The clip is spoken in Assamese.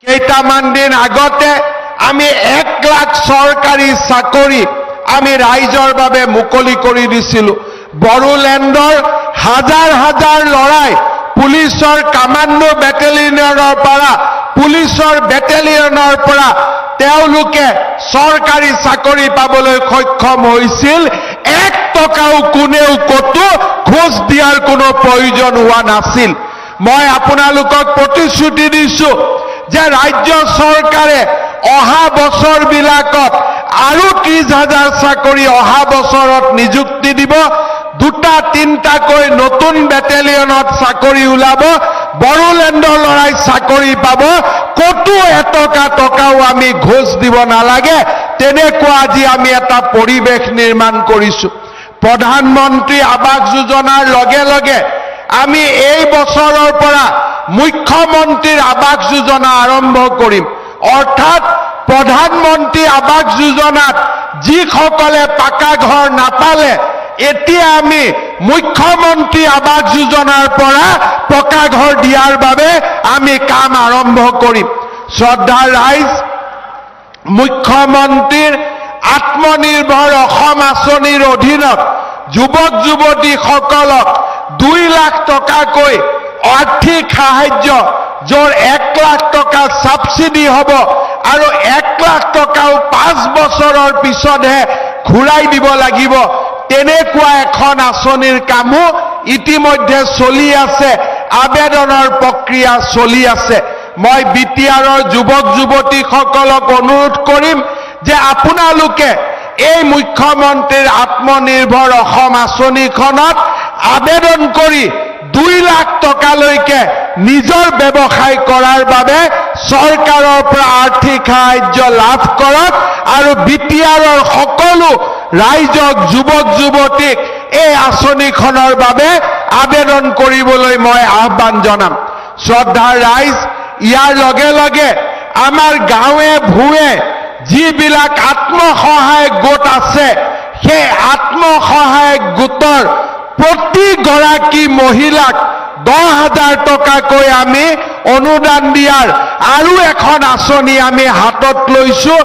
কেইটামান দিন আগতে আমি 1 লাখ সৰকাৰি চাকৰি আমি ৰাইজৰ বাবে মুকলি কৰি দিছিলো। বড়োলেণ্ডৰ হাজাৰ হাজাৰ লৰাই পুলিচৰ কামাণ্ডো বেটেলিয়নৰ পৰা পুলিচৰ বেটেলিয়নৰ পৰা তেওঁলোকে সৰকাৰি চাকৰি পাবলৈ সক্ষম হৈছিল। 1 টকাও কোনেও কতো ঘোষ দিয়াৰ কোনো প্ৰয়োজন হোৱা নাছিল। মই আপোনালোকক প্ৰতিশ্ৰুতি দিছো যে ৰাজ্য চৰকাৰে অহা বছৰবিলাকত আৰু 30,000 চাকৰি অহা বছৰত নিযুক্তি দিব। 2-3টাকৈ নতুন বেটেলিয়নত চাকৰি ওলাব। বড়োলেণ্ডৰ লৰাই চাকৰি পাব। কতো টকাও আমি ঘোষ দিব নালাগে। তেনেকুৱা আজি আমি এটা পৰিৱেশ নিৰ্মাণ কৰিছো। প্ৰধানমন্ত্ৰী আৱাস যোজনাৰ লগে লগে আমি এই বছৰৰ পৰা মুখ্যমন্ত্ৰীৰ আৱাস যোজনা আৰম্ভ কৰিম। অৰ্থাৎ প্ৰধানমন্ত্ৰী আৱাস যোজনাত যিসকলে পাকা ঘৰ নাপালে এতিয়া আমি মুখ্যমন্ত্ৰী আৱাস যোজনাৰ পৰা পকা ঘৰ দিয়াৰ বাবে আমি কাম আৰম্ভ কৰিম। শ্ৰদ্ধাৰ ৰাইজ, মুখ্যমন্ত্ৰীৰ আত্মনিৰ্ভৰ অসম আঁচনিৰ অধীনত যুৱক যুৱতীসকলক 2 লাখ টকাকৈ আৰ্থিক সাহায্য, য'ৰ 1 লাখ টকা সাবসিডি হ'ব আৰু 1 লাখ টকাও 5 বছৰৰ পিছতহে ঘূৰাই দিব লাগিব। তেনেকুৱা এখন আঁচনিৰ কামো ইতিমধ্যে চলি আছে। আবেদনৰ প্ৰক্ৰিয়া চলি আছে। মই বিটিআৰৰ যুৱক যুৱতীসকলক অনুৰোধ কৰিম যে আপোনালোকে এই মুখ্যমন্ত্ৰীৰ আত্মনিৰ্ভৰ অসম আঁচনিখনত আবেদন কৰি 2 লাখ টকালৈকে নিজৰ ব্যৱসায় কৰাৰ বাবে চৰকাৰৰ পৰা আৰ্থিক সাহায্য লাভ কৰক আৰু বিটিআৰৰ সকলো ৰাইজক যুৱক যুৱতীক এই আঁচনিখনৰ বাবে আবেদন কৰিবলৈ মই আহ্বান জনাম। শ্ৰদ্ধাৰ ৰাইজ, ইয়াৰ লগে লগে আমাৰ গাঁৱে ভূঞে যিবিলাক আত্মসহায়ক গোট আছে, সেই আত্মসহায়ক গোটৰ প্ৰতিগৰাকী মহিলাক 10,000 টকাকৈ আমি অনুদান দিয়াৰ আৰু এখন আঁচনি আমি হাতত লৈছো।